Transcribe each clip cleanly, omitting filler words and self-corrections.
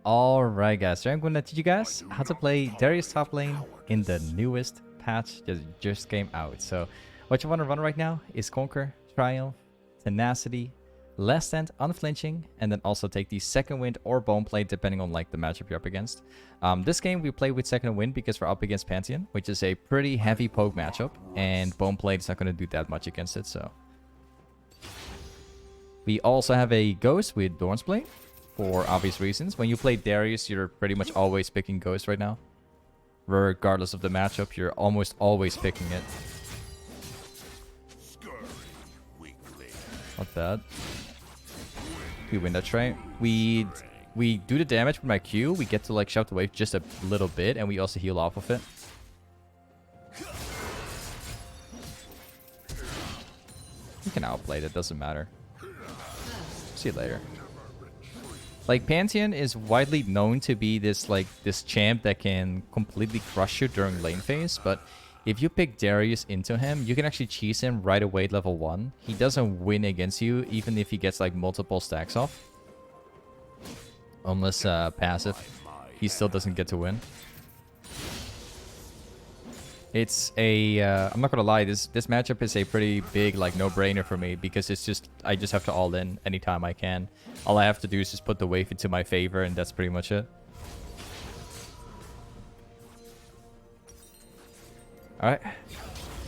Alright guys, so I'm going to teach you guys how to play Darius top lane in the newest patch that just came out. So what you want to run right now is Conquer, Triumph, Tenacity, Last Stand, Unflinching, and then also take the Second Wind or Bone Plate depending on like the matchup you're up against. This game we play with Second Wind because we're up against Pantheon, which is a pretty heavy poke matchup, and Bone Plate is not going to do that much against it. So we also have a Ghost with Dorn's Blade. For obvious reasons. When you play Darius, you're pretty much always picking Ghost right now. Regardless of the matchup, you're almost always picking it. Not bad. We win that trade. We do the damage with my Q. We get to like shout the wave just a little bit, and we also heal off of it. You can outplay it, doesn't matter. See you later. Like, Pantheon is widely known to be this champ that can completely crush you during lane phase, but if you pick Darius into him, you can actually cheese him right away at level 1. He doesn't win against you, even if he gets like multiple stacks off. Unless passive, he still doesn't get to win. It's a, I'm not gonna lie, this matchup is a pretty big, like, no-brainer for me, because it's just, I just have to all-in anytime I can. All I have to do is just put the wave into my favor, and that's pretty much it. Alright,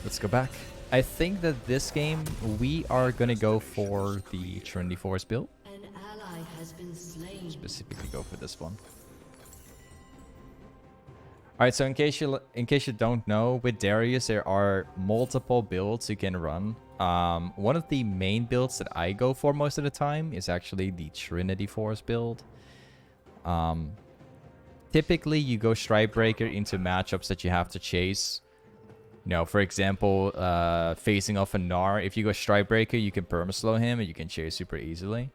let's go back. I think that this game, we are gonna go for the Trinity Force build. An ally has been slain. Specifically go for this one. Alright, so in case you don't know, with Darius there are multiple builds you can run. One of the main builds that I go for most of the time is actually the Trinity Force build. Typically you go Strikebreaker into matchups that you have to chase. You know, for example, facing off a Gnar, if you go Strikebreaker, you can permaslow him and you can chase super easily.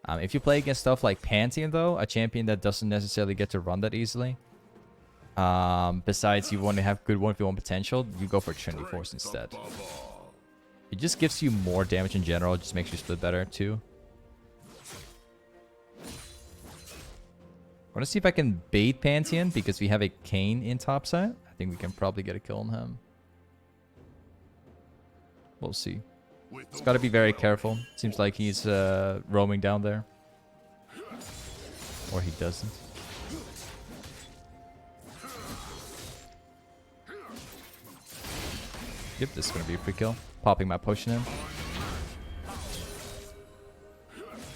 If you play against stuff like Pantheon though, a champion that doesn't necessarily get to run that easily, besides you want to have good 1v1 potential, you go for Trinity Force instead. It just gives you more damage in general, it just makes you split better too. I want to see if I can bait Pantheon because we have a Kayn in topside. I think we can probably get a kill on him. We'll see. It's got to be very careful. Seems like he's roaming down there. Or he doesn't. Yep, this is going to be a free kill. Popping my potion in.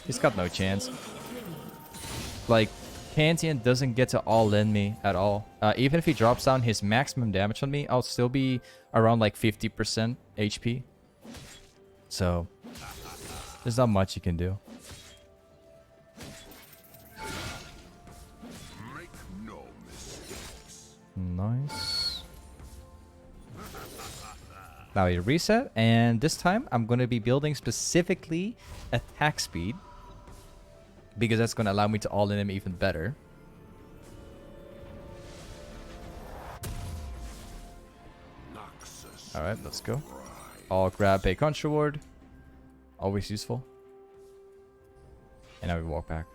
He's got no chance. Like, Pantheon doesn't get to all-in me at all. Even if he drops down his maximum damage on me, I'll still be around like 50% HP. So, there's not much you can do. Nice. Now you reset, and this time I'm going to be building specifically attack speed, because that's going to allow me to all-in him even better. Alright, let's go. I'll grab a Contra Ward. Always useful. And now we walk back.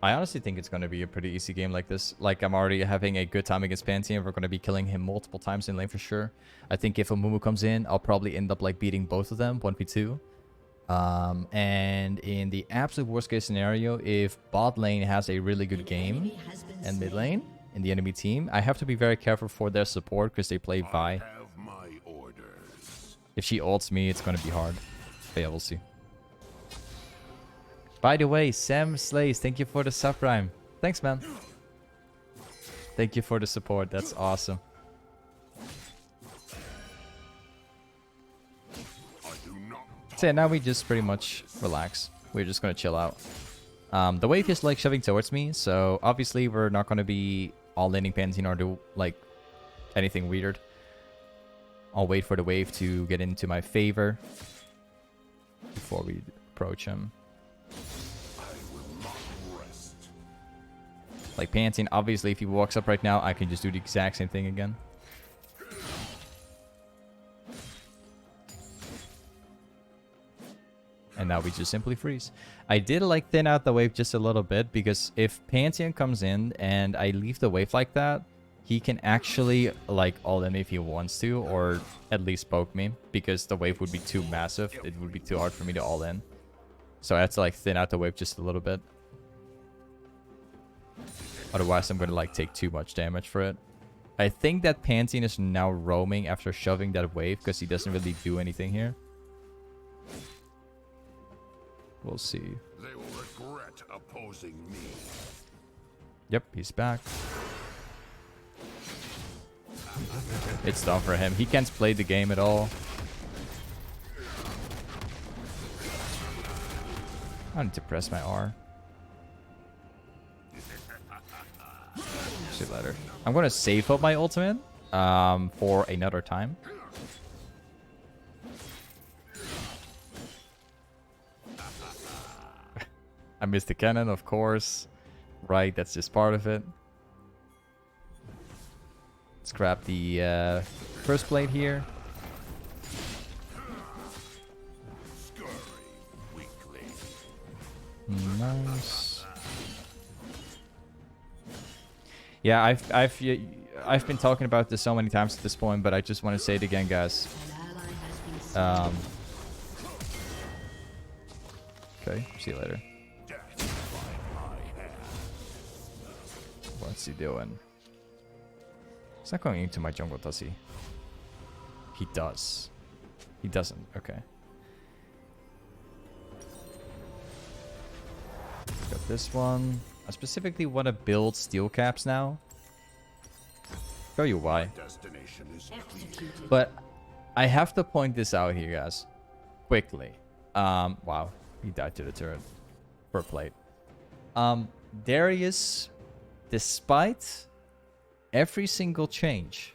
I honestly think it's going to be a pretty easy game like this. Like, I'm already having a good time against Pantheon. We're going to be killing him multiple times in lane for sure. I think if a Mumu comes in, I'll probably end up like beating both of them 1v2. And in the absolute worst case scenario, if bot lane has a really good game and mid lane in the enemy team, I have to be very careful for their support because they play Vi. If she ults me, it's going to be hard. But yeah, we'll see. By the way, Sam Slays, thank you for the sub rhyme. Thanks, man. Thank you for the support. That's awesome. So yeah, now we just pretty much relax. We're just going to chill out. The wave is like shoving towards me, so obviously we're not going to be all-inning Pantheon or do like anything weird. I'll wait for the wave to get into my favor before we approach him. Like Pantheon, obviously if he walks up right now, I can just do the exact same thing again. And now we just simply freeze. I did like thin out the wave just a little bit, because if Pantheon comes in and I leave the wave like that, he can actually like all in if he wants to, or at least poke me, because the wave would be too massive. It would be too hard for me to all in. So I had to like thin out the wave just a little bit. Otherwise I'm going to like take too much damage for it. I think that Pantheon is now roaming after shoving that wave, because he doesn't really do anything here. We'll see. They will regret opposing me. Yep, he's back. It's done for him. He can't play the game at all. I need to press my R. See you later. I'm gonna save up my ultimate for another time. I missed the cannon, of course. Right, that's just part of it. Let's grab the first plate here. Nice. Yeah, I've been talking about this so many times at this point, but I just want to say it again, guys. Okay, see you later. What's he doing? He's not going into my jungle, does he? He does. He doesn't. Okay. Got this one. I specifically want to build steel caps now. Show you why. But I have to point this out here, guys. Quickly. Wow. He died to the turret. Per plate. Darius, despite every single change,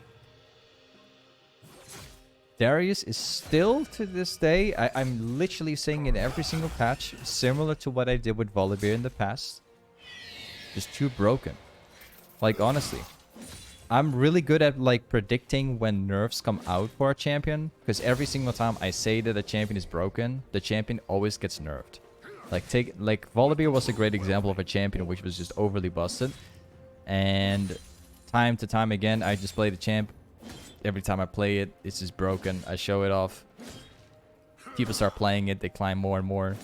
Darius is still, to this day, I'm literally saying in every single patch, similar to what I did with Volibear in the past, just too broken. Like, honestly, I'm really good at like predicting when nerfs come out for a champion, because every single time I say that a champion is broken, the champion always gets nerfed. Like Volibear was a great example of a champion which was just overly busted, and time to time again I just play the champ. Every time I play it, it's just broken. I show it off. People start playing it, they climb more and more.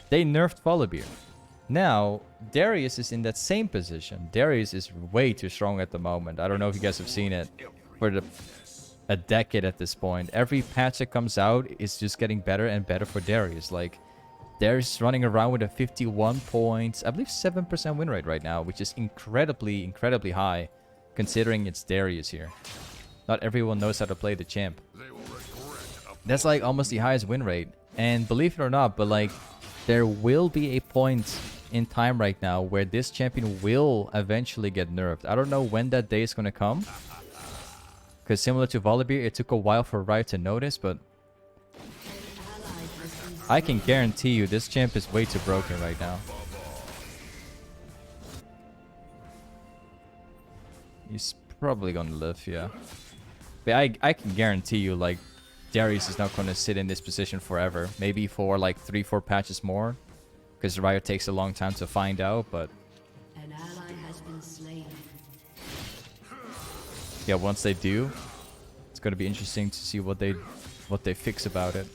They nerfed Volibear. Now, Darius is in that same position. Darius is way too strong at the moment. I don't know if you guys have seen it. For a decade at this point. Every patch that comes out is just getting better and better for Darius. Like, Darius is running around with a 51 points, I believe 7% win rate right now, which is incredibly, incredibly high, considering it's Darius here. Not everyone knows how to play the champ. That's like almost the highest win rate. And believe it or not, but like, there will be a point in time right now where this champion will eventually get nerfed. I don't know when that day is going to come, because similar to Volibear, it took a while for Riot to notice, but I can guarantee you this champ is way too broken right now. He's probably gonna live, yeah. But I can guarantee you, like, Darius is not gonna sit in this position forever. Maybe for like 3-4 patches more, because Riot takes a long time to find out, but An ally has been slain. yeah, once they do, it's gonna be interesting to see what they fix about it.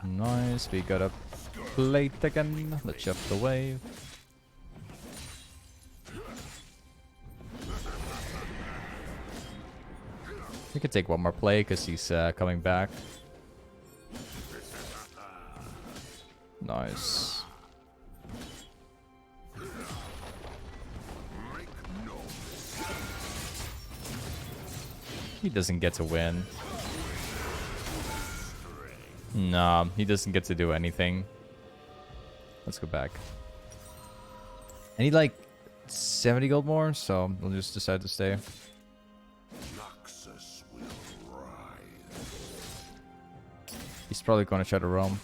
Nice, we got a plate again. Let's shove the wave. We can take one more play because he's coming back. Nice. He doesn't get to win. Nah, he doesn't get to do anything. Let's go back. I need like 70 gold more, so we'll just decide to stay. He's probably gonna try to roam.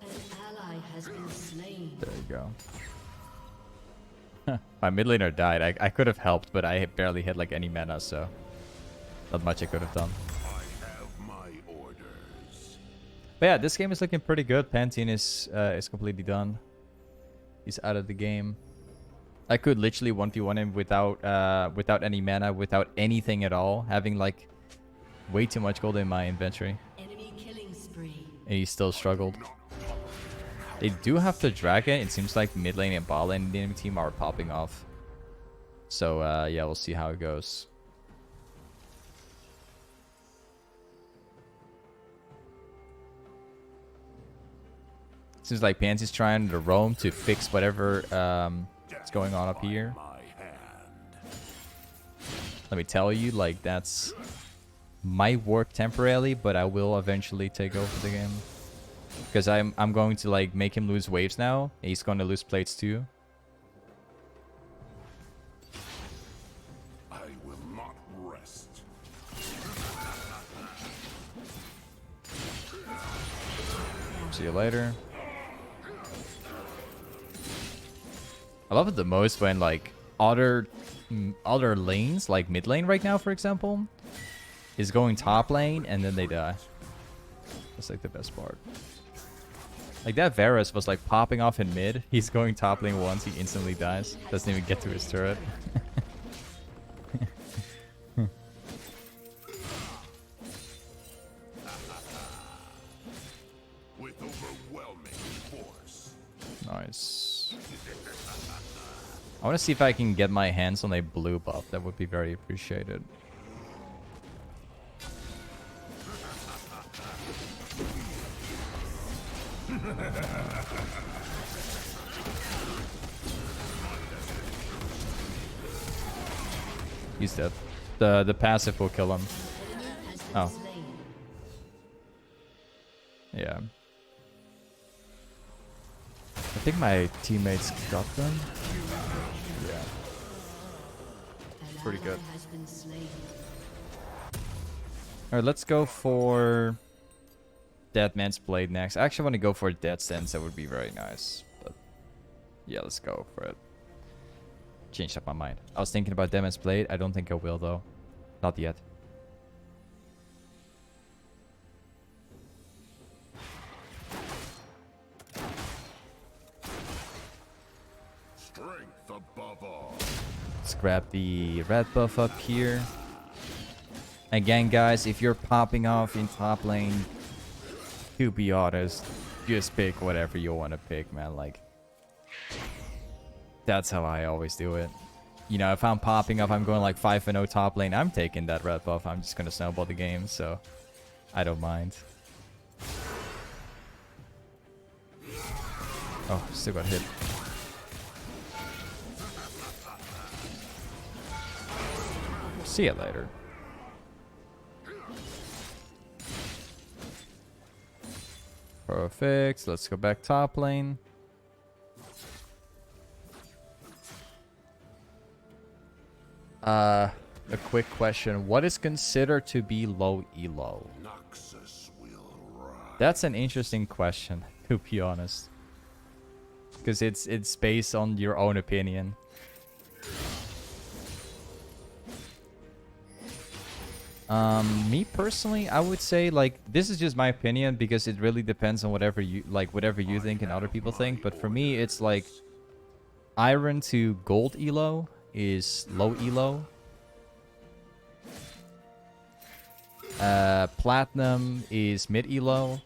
An ally has been slain. There you go. My mid laner died. I could have helped, but I barely had like any mana, so not much I could have done. I have my orders. But yeah, this game is looking pretty good. Pantheon is completely done. He's out of the game. I could literally 1v1 him without any mana, without anything at all, having like way too much gold in my inventory. Enemy killing spree. And he still struggled. They do have the dragon. It seems like mid lane and bot lane in the enemy team are popping off. So yeah, we'll see how it goes. Seems like Pansy's trying to roam to fix whatever is going on up here. Let me tell you, like, that's might work temporarily, but I will eventually take over the game. Because I'm going to like make him lose waves now. He's going to lose plates too. I will not rest. See you later. I love it the most when like other lanes, like mid lane right now, for example, is going top lane and then they die. That's like the best part. Like that Varus was like popping off in mid. He's going top lane once, he instantly dies. Doesn't even get to his turret. With overwhelming force. Nice. I want to see if I can get my hands on a blue buff. That would be very appreciated. He's dead. The passive will kill him. Oh. Yeah. I think my teammates got them. Yeah. Pretty good. Alright, let's go for Dead Man's Blade next. I actually want to go for Dead Stance. That would be very nice. But yeah, let's go for it. Changed up my mind. I was thinking about Dead Man's Blade. I don't think I will though. Not yet. Strength above all. Let's grab the red buff up here. Again, guys, if you're popping off in top lane, to be honest, just pick whatever you want to pick, man. Like, that's how I always do it. You know, if I'm popping up, I'm going like 5-0 top lane, I'm taking that red buff. I'm just going to snowball the game, so I don't mind. Oh, still got hit. See you later. Perfect. Let's go back top lane. A quick question. What is considered to be low elo? Noxus will rise. That's an interesting question, to be honest. Because it's based on your own opinion. Me personally, I would say like this is just my opinion because it really depends on whatever you like, whatever you think and other people think. But for me, it's like iron to gold elo is low elo. Platinum is mid elo.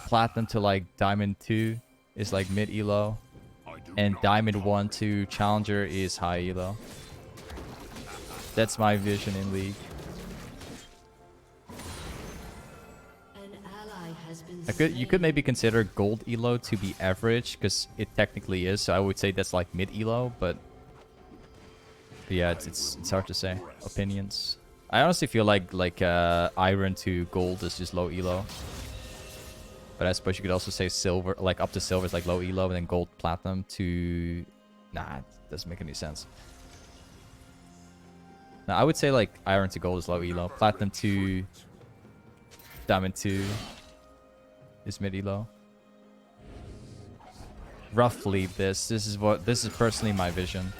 Platinum to like diamond 2 is like mid elo, and diamond 1 to challenger is high elo. That's my vision in League. You could maybe consider gold elo to be average because it technically is. So I would say that's like mid elo, but yeah, it's hard to say. Opinions. I honestly feel like iron to gold is just low elo. But I suppose you could also say silver, like up to silver is like low elo, and then gold platinum to nah, it doesn't make any sense. Now, I would say like iron to gold is low elo. Platinum to diamond 2 is mid elo. roughly this. This is personally my vision.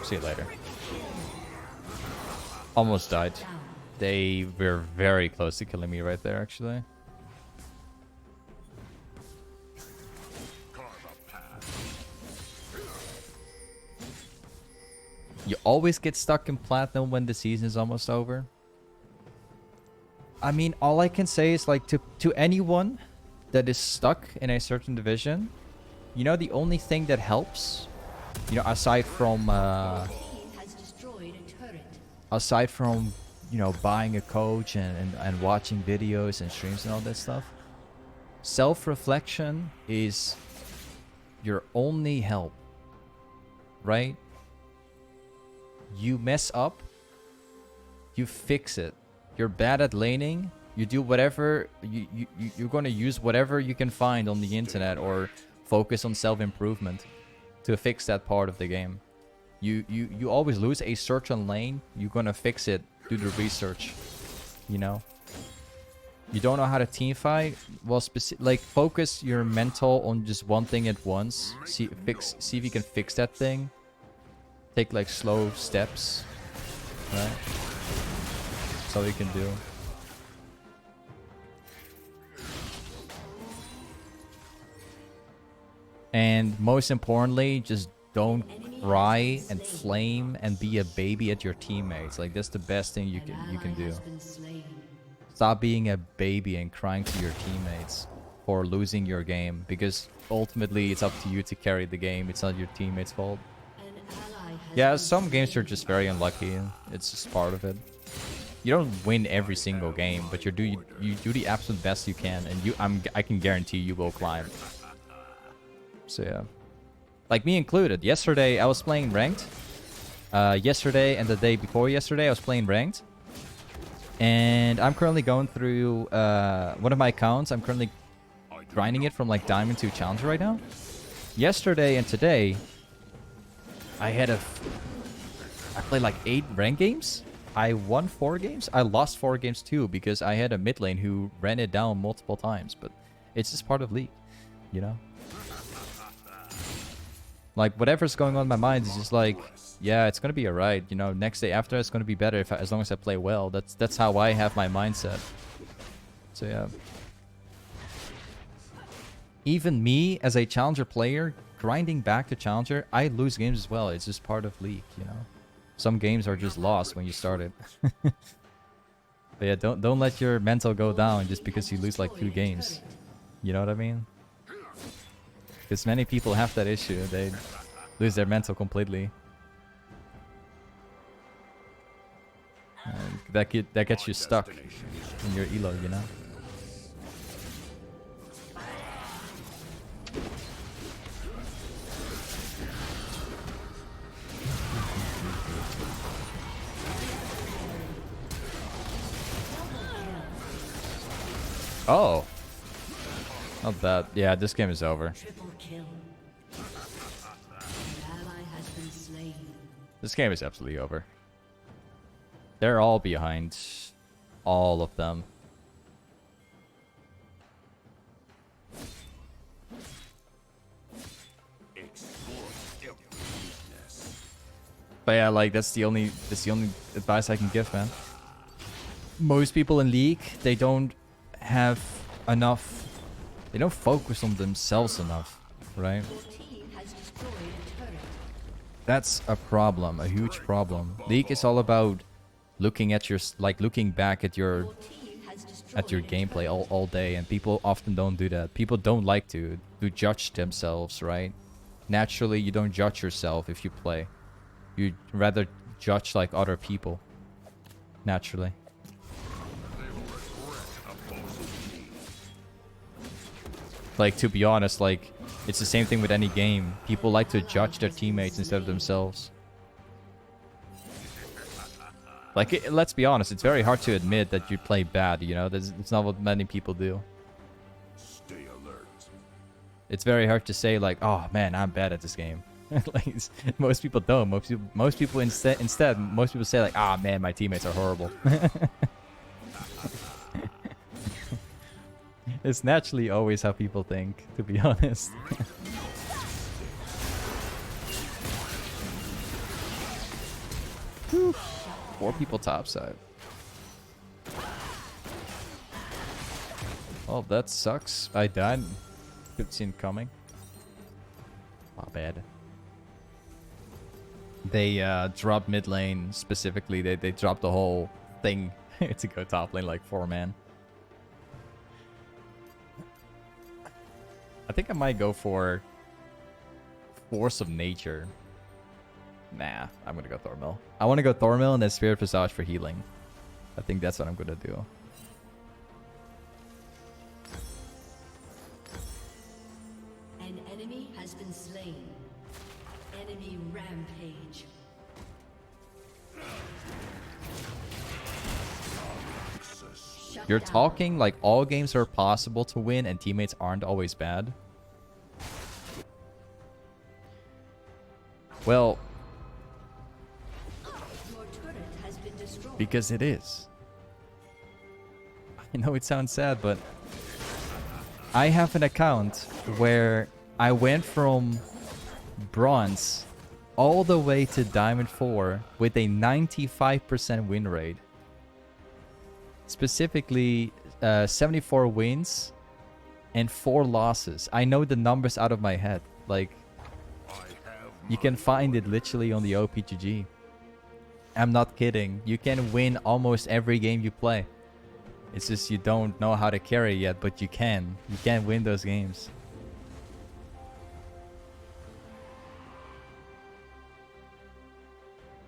See you later. Almost died. They were very close to killing me right there, actually. You always get stuck in platinum when the season is almost over. I mean, all I can say is, like, to anyone that is stuck in a certain division, you know, the only thing that helps, you know, aside from you know, buying a coach and watching videos and streams and all that stuff, self-reflection is your only help, right? You mess up, you fix it. You're bad at laning, you do whatever, you're going to use whatever you can find on the internet or focus on self-improvement to fix that part of the game. You always lose a certain lane, you're going to fix it, do the research, you know? You don't know how to team fight? Well, like, focus your mental on just one thing at once. See if you can fix that thing. Take, like, slow steps, right? That's all you can do. And most importantly, just don't cry and flame and be a baby at your teammates. Like, that's the best thing you can do. Stop being a baby and crying to your teammates for losing your game, because ultimately it's up to you to carry the game. It's not your teammates' fault. Yeah, some games are just very unlucky. It's just part of it. You don't win every single game, but you do the absolute best you can, and I can guarantee you will climb. So yeah, like me included. Yesterday I was playing ranked. Yesterday and the day before yesterday I was playing ranked. And I'm currently going through one of my accounts. I'm currently grinding it from, like, diamond to challenger right now. Yesterday and today, I played like 8 rank games. I won 4 games. I lost 4 games too, because I had a mid lane who ran it down multiple times. But it's just part of League, you know? Like, whatever's going on in my mind is just like, yeah, it's gonna be alright. You know, next day after it's gonna be better as long as I play well. That's how I have my mindset. So yeah. Even me as a challenger player, grinding back to challenger, I lose games as well. It's just part of League, you know. Some games are just lost when you start it. But yeah, don't let your mental go down just because you lose like 2 games. You know what I mean? Because many people have that issue. They lose their mental completely. And that gets you stuck in your elo, you know? Oh! Not bad. Yeah, this game is over. This game is absolutely over. They're all behind. All of them. But yeah, like, that's the only advice I can give, man. Most people in League, they don't have enough. They don't focus on themselves enough, right? That's a problem, a huge problem. League is all about looking at your, like, looking back at your gameplay all day, and people often don't do that. People don't like to judge themselves, right? Naturally, you don't judge yourself if you play. You rather judge, like, other people. Naturally. Like, to be honest, like, it's the same thing with any game. People like to judge their teammates instead of themselves. Like, let's be honest, it's very hard to admit that you play bad, you know? It's not what many people do. Stay alert. It's very hard to say like, oh man, I'm bad at this game. Like most people don't. Most people instead most people say like, ah man, my teammates are horrible. It's naturally always how people think, to be honest. Whew. 4 people topside. Oh, that sucks. I died. Couldn't see it coming. Not bad. They dropped mid lane specifically. They dropped the whole thing to go top lane like 4-man. I think I might go for Force of Nature. Nah, I'm gonna go Thornmail. I want to go Thornmail and then Spirit Visage for healing. I think that's what I'm gonna do. An enemy has been slain. Enemy rampage. Shut You're down. talking like all games are possible to win and teammates aren't always bad? Well, Your turret has been destroyed. because it is. I know it sounds sad, but I have an account where I went from bronze all the way to diamond 4 with a 95% win rate. Specifically, 74 wins and 4 losses. I know the numbers out of my head. Like, you can find it literally on the OPGG. I'm not kidding. You can win almost every game you play. It's just you don't know how to carry yet, but you can. You can win those games.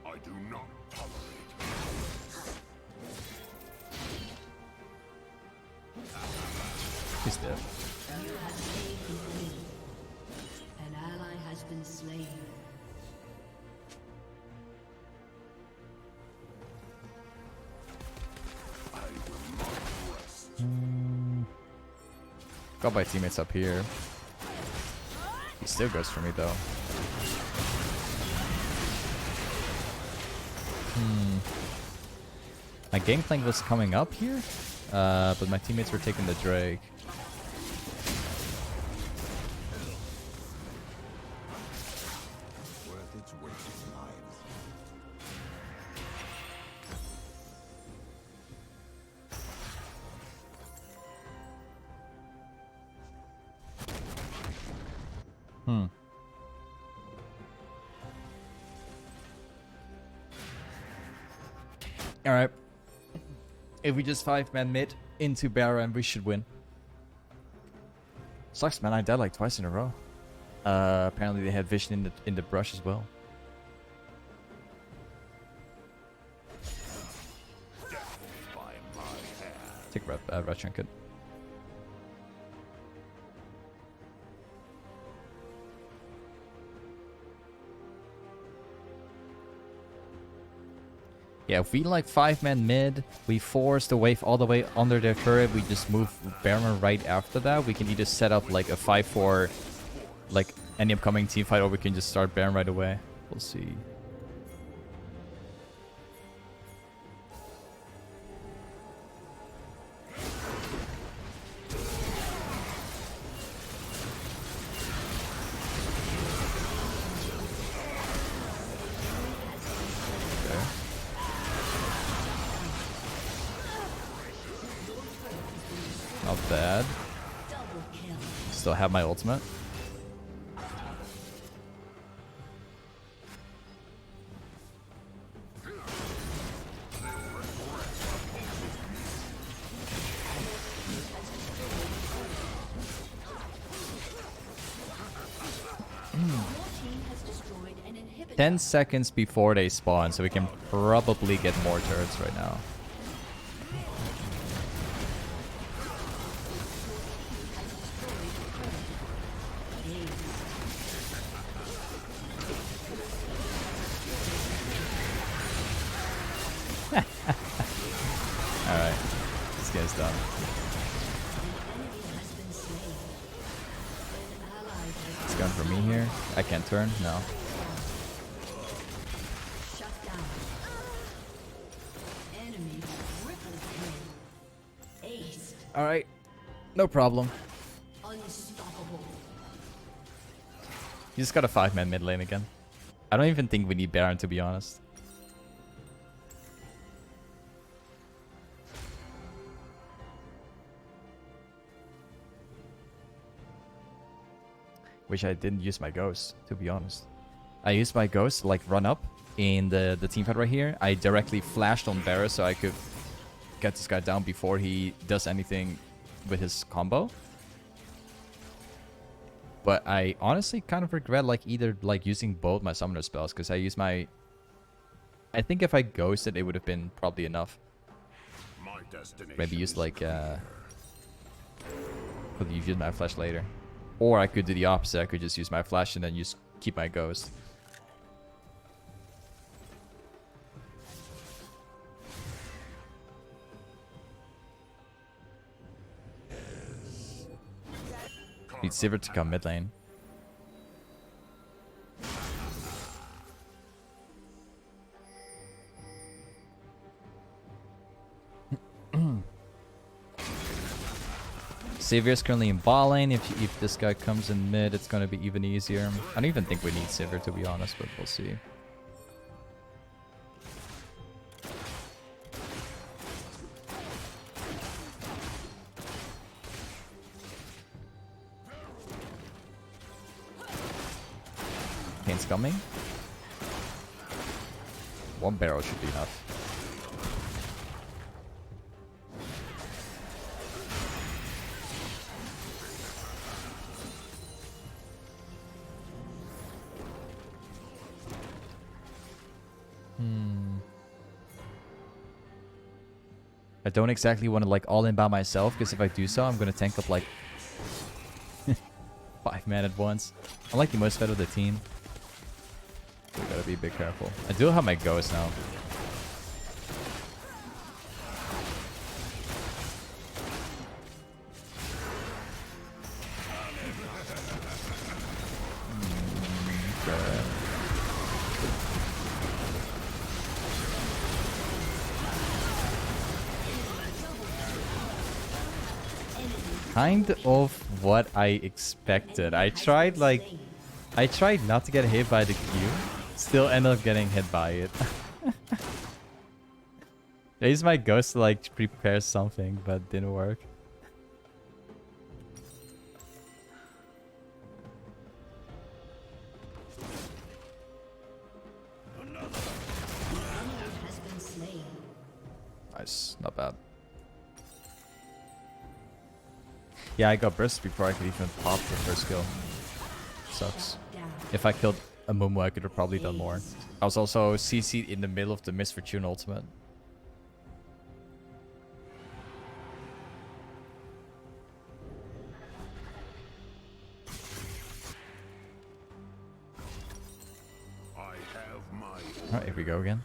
I do not tolerate. He's dead. You have saved the enemy. An ally has been slain. I will not rest. Got my teammates up here. He still goes for me though. My gangplank was coming up here, but my teammates were taking the Drake. Worth its weight in lives. Alright. If we just 5-man mid into Baron, we should win. Sucks, man. I died like twice in a row. Apparently they had vision in the brush as well. By my hand. Take red trinket. Yeah, if we like 5-man mid, we force the wave all the way under their turret, we just move Baron right after that, we can either set up like a 5-4, like any upcoming team fight, or we can just start Baron right away. We'll see. Not bad. Double kill. Still have my ultimate. Your team has destroyed an inhibitor. 10 seconds before they spawn, so we can probably get more turrets right now. Alright, this guy's done. An enemy has been slain. An for me here. I can't turn. No. Shut down. Enemy triple kill. Ace. All right. No problem. Unstoppable. You just got a 5-man mid lane again. I don't even think we need Baron, to be honest. Wish I didn't use my ghost, to be honest. I used my ghost to like run up in the team fight right here. I directly flashed on Barra so I could get this guy down before he does anything with his combo. But I honestly kind of regret like either like using both my summoner spells, because I used my... I think if I ghosted it would have been probably enough. My destination Maybe use is like clear. could use my flash later. Or I could do the opposite. I could just use my flash and then just keep my ghost. Need Sivir to come mid lane. Sivir is currently in bot lane. If this guy comes in mid, it's going to be even easier. I don't even think we need Sivir, to be honest, but we'll see. Kane's coming. One barrel should be enough. I don't exactly want to like all in by myself, because if I do so, I'm going to tank up like 5 men at once. I'm like the most fed of the team. So we gotta be a bit careful. I do have my ghost now. Okay. Kind of what I expected. I tried not to get hit by the Q. Still end up getting hit by it. I used my ghost to like prepare something, but didn't work. Nice, not bad. Yeah, I got burst before I could even pop the first kill. Sucks. If I killed a Mumu, I could have probably done more. I was also CC'd in the middle of the Misfortune ultimate. I have my Alright, here we go again.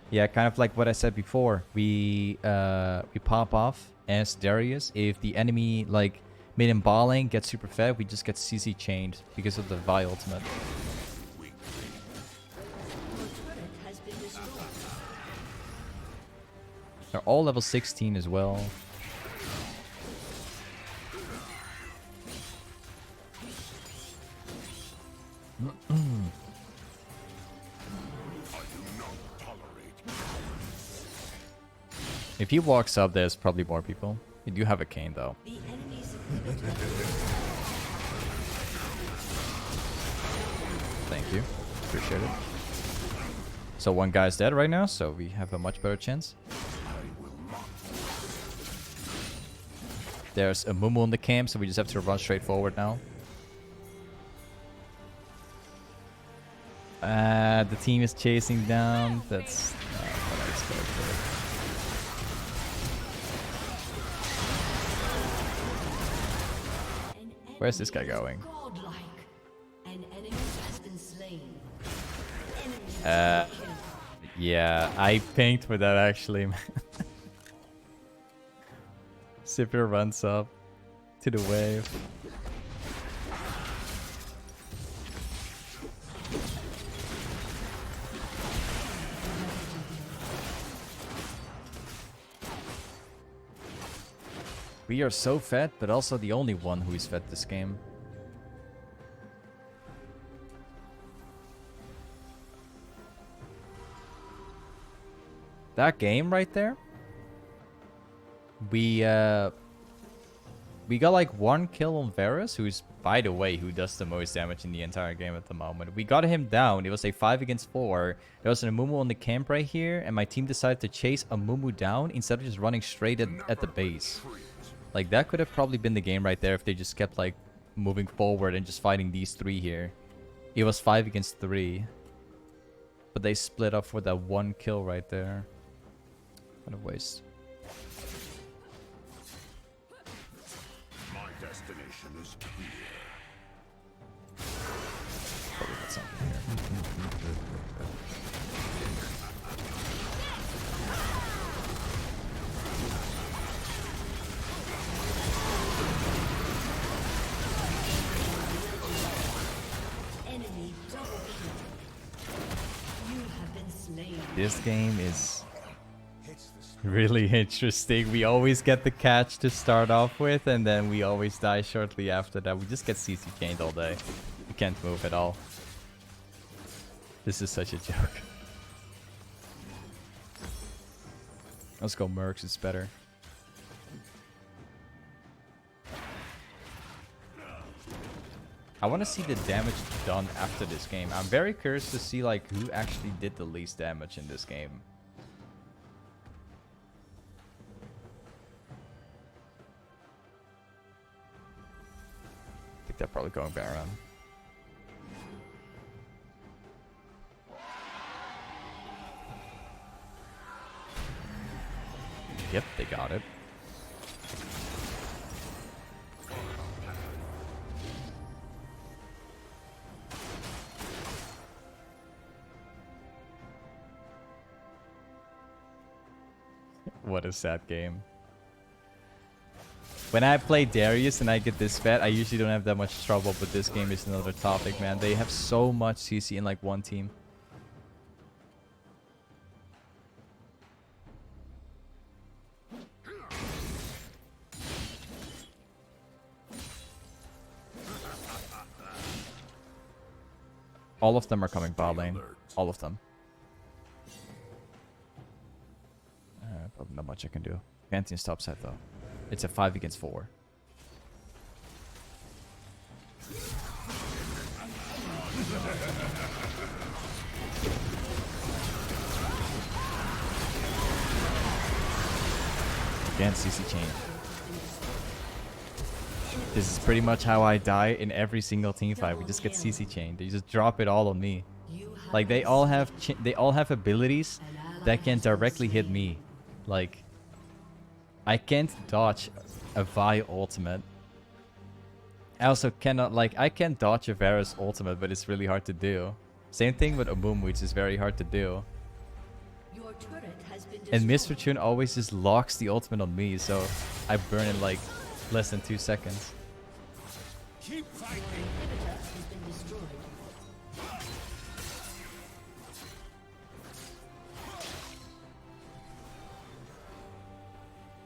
Yeah, kind of like what I said before. We pop off as Darius. If the enemy like mid and ball lane gets super fed, we just get CC chained because of the Vi ultimate. They're all level 16 as well. If he walks up, there's probably more people. You do have a cane, though. Thank you. Appreciate it. So one guy's dead right now, so we have a much better chance. There's a Mumu in the camp, so we just have to run straight forward now. The team is chasing down. That's not what I expected. Where's this guy going? Yeah, I pinged for that actually. Sipper runs up to the wave. We are so fed, but also the only one who is fed this game. That game right there, we got like 1 kill on Varus, who's, by the way, who does the most damage in the entire game at the moment. We got him down. It was a 5 against 4. There was an Amumu on the camp right here, and my team decided to chase Amumu down instead of just running straight at the base. Like, that could have probably been the game right there if they just kept, like, moving forward and just fighting these 3 here. It was 5 against 3. But they split up for that 1 kill right there. What a waste. My destination is clear. Probably got something here. Enemy double kill. You have been slain. This game is really interesting. We always get the catch to start off with, and then we always die shortly after that. We just get CC chained all day. We can't move at all. This is such a joke. Let's go mercs, it's better. I want to see the damage done after this game. I'm very curious to see like who actually did the least damage in this game. I think they're probably going Baron. Yep, they got it. What a sad game. When I play Darius and I get this fat, I usually don't have that much trouble, but this game is another topic, man. They have so much CC in like one team. All of them are coming bot lane. All of them. Probably not much I can do. Pantheon stop set though. It's a 5 against 4. Again, CC chain. This is pretty much how I die in every single team fight. We just get CC chained. They just drop it all on me. Like they all have abilities that can directly hit me. Like I can't dodge a Vi ultimate. I also cannot I can dodge a Varus ultimate, but it's really hard to do. Same thing with Amumu, which is very hard to do. Your turret has been And destroyed. Misfortune always just locks the ultimate on me, so I burn in like less than 2 seconds. Keep fighting. Inhibitor has been destroyed.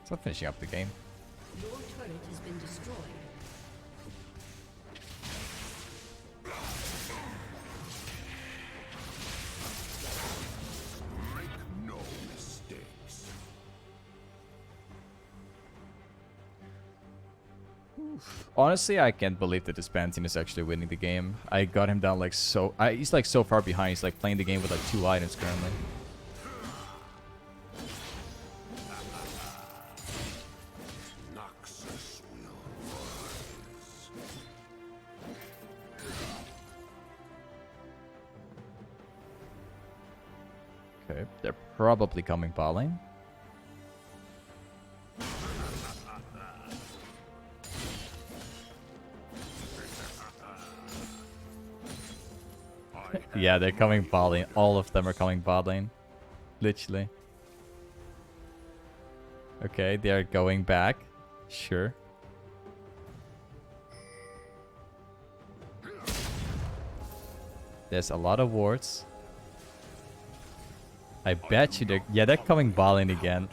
So finishing up the game. Your turret has been destroyed. Make no mistakes. Honestly, I can't believe that this Pantheon is actually winning the game. I got him down like so... he's like so far behind. He's like playing the game with like 2 items currently. Noxus will rise. Okay, they're probably coming bot lane. Yeah, they're coming bot lane. All of them are coming bot lane. Literally. Okay, they're going back. Sure. There's a lot of wards. I bet you they're... Yeah, they're coming balling again.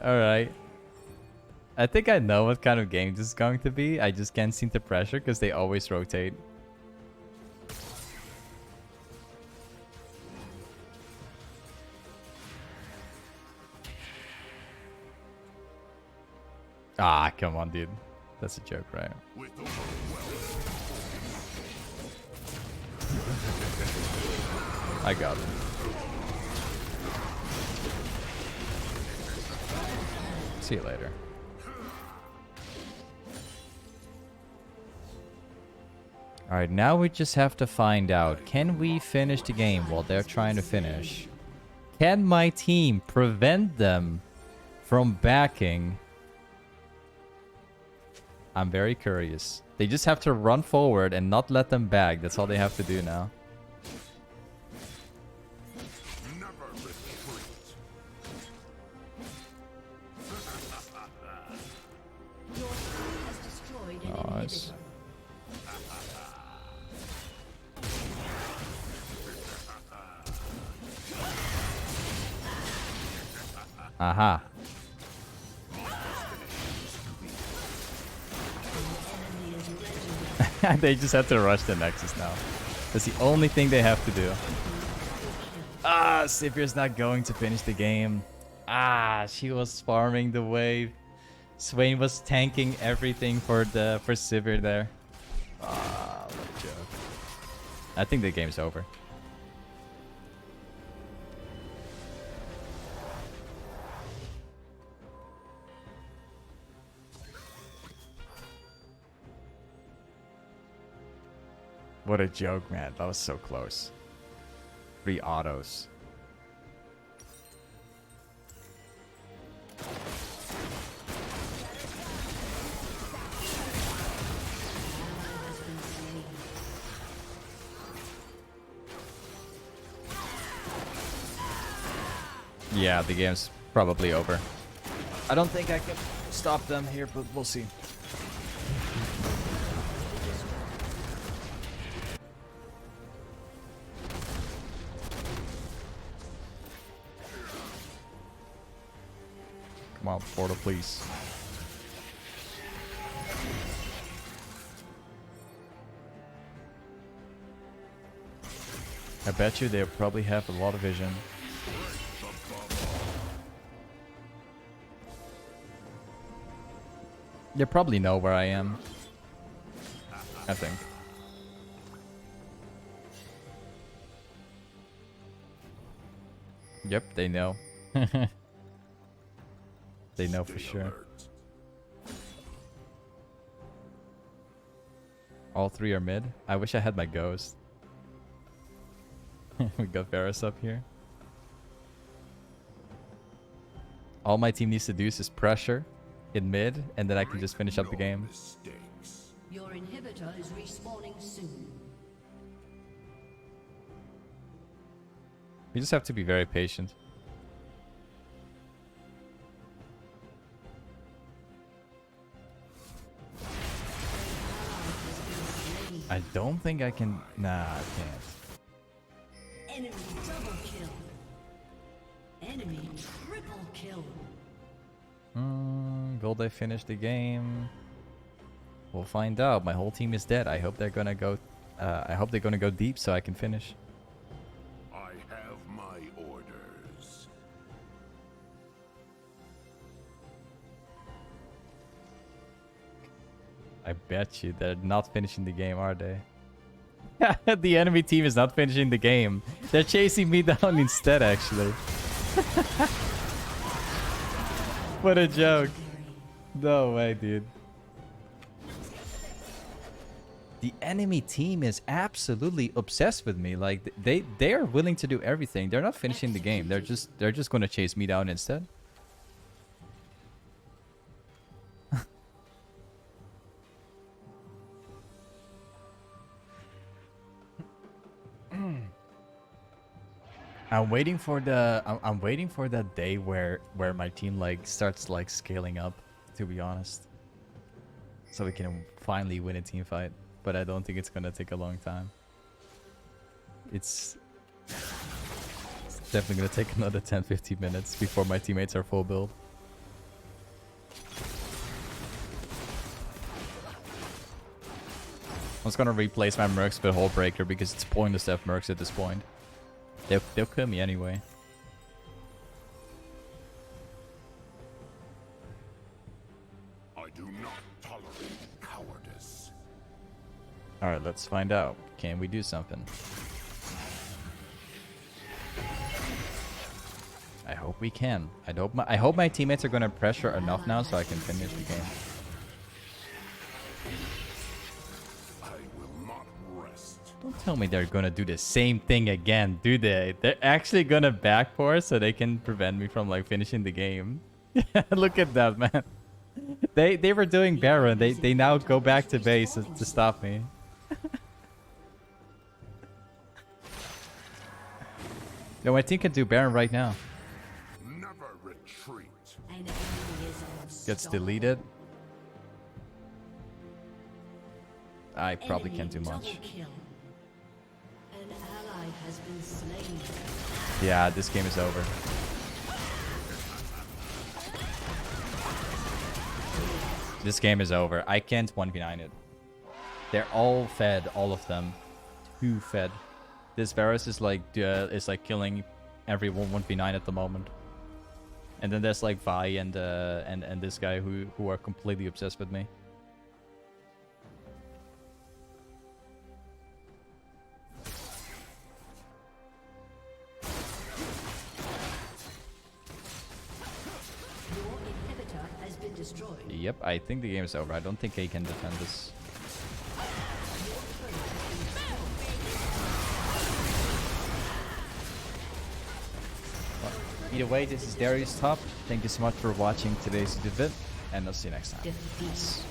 Alright. I think I know what kind of game this is going to be. I just can't seem to pressure because they always rotate. Ah, come on, dude. That's a joke, right? I got him. See you later. Alright, now we just have to find out. Can we finish the game while they're trying to finish? Can my team prevent them from backing? I'm very curious. They just have to run forward and not let them back. That's all they have to do now. Nice. Aha. They just have to rush the Nexus now. That's the only thing they have to do. Ah, Sivir's not going to finish the game. Ah, she was farming the wave. Swain was tanking everything for Sivir there. Ah, what a joke. I think the game's over. What a joke, man. That was so close. 3 autos. Yeah, the game's probably over. I don't think I can stop them here, but we'll see. Come on, portal, please. I bet you they probably have a lot of vision. They probably know where I am. I think. Yep, they know. They know for sure. All 3 are mid. I wish I had my ghost. We got Varus up here. All my team needs to do is just pressure in mid, and then I can just finish up the game. Your inhibitor is respawning soon. We just have to be very patient. I don't think I can... Nah, I can't. Enemy double kill. Enemy triple kill. Will they finish the game? We'll find out. My whole team is dead. I hope they're gonna go... I hope they're gonna go deep so I can finish. I have my orders. I bet you they're not finishing the game, are they? The enemy team is not finishing the game. They're chasing me down instead, actually. What a joke. No way, dude. The enemy team is absolutely obsessed with me. Like they are willing to do everything. They're not finishing the game. They're just gonna chase me down instead. I'm waiting for the I'm waiting for that day where my team like starts like scaling up, to be honest. So we can finally win a team fight. But I don't think it's gonna take a long time. It's definitely gonna take another 10-15 minutes before my teammates are full build. I'm just gonna replace my mercs with Hull Breaker because it's pointless to have mercs at this point. They'll kill me anyway. I do not tolerate cowardice. Alright, let's find out. Can we do something? I hope we can. I hope my teammates are gonna pressure enough now so I can finish the game. I will not rest. Don't tell me they're gonna do the same thing again, do they? They're actually gonna backpour so they can prevent me from like finishing the game. Look at that, man. They were doing Baron. They now go back to base to stop me. Yo, my team can do Baron right now. Never retreat. An enemy is Gets unstoppable. deleted. I probably Enemy can't do much. double kill. An ally has been slain. Yeah, this game is over. This game is over. I can't 1v9 it. They're all fed, all of them. Too fed. This Varus is like killing everyone 1v9 at the moment. And then there's like Vi and this guy who are completely obsessed with me. Your inhibitor has been destroyed. Yep, I think the game is over. I don't think he can defend this. Either way, this is Darius Top. Thank you so much for watching today's vid, and I'll see you next time. Defeat.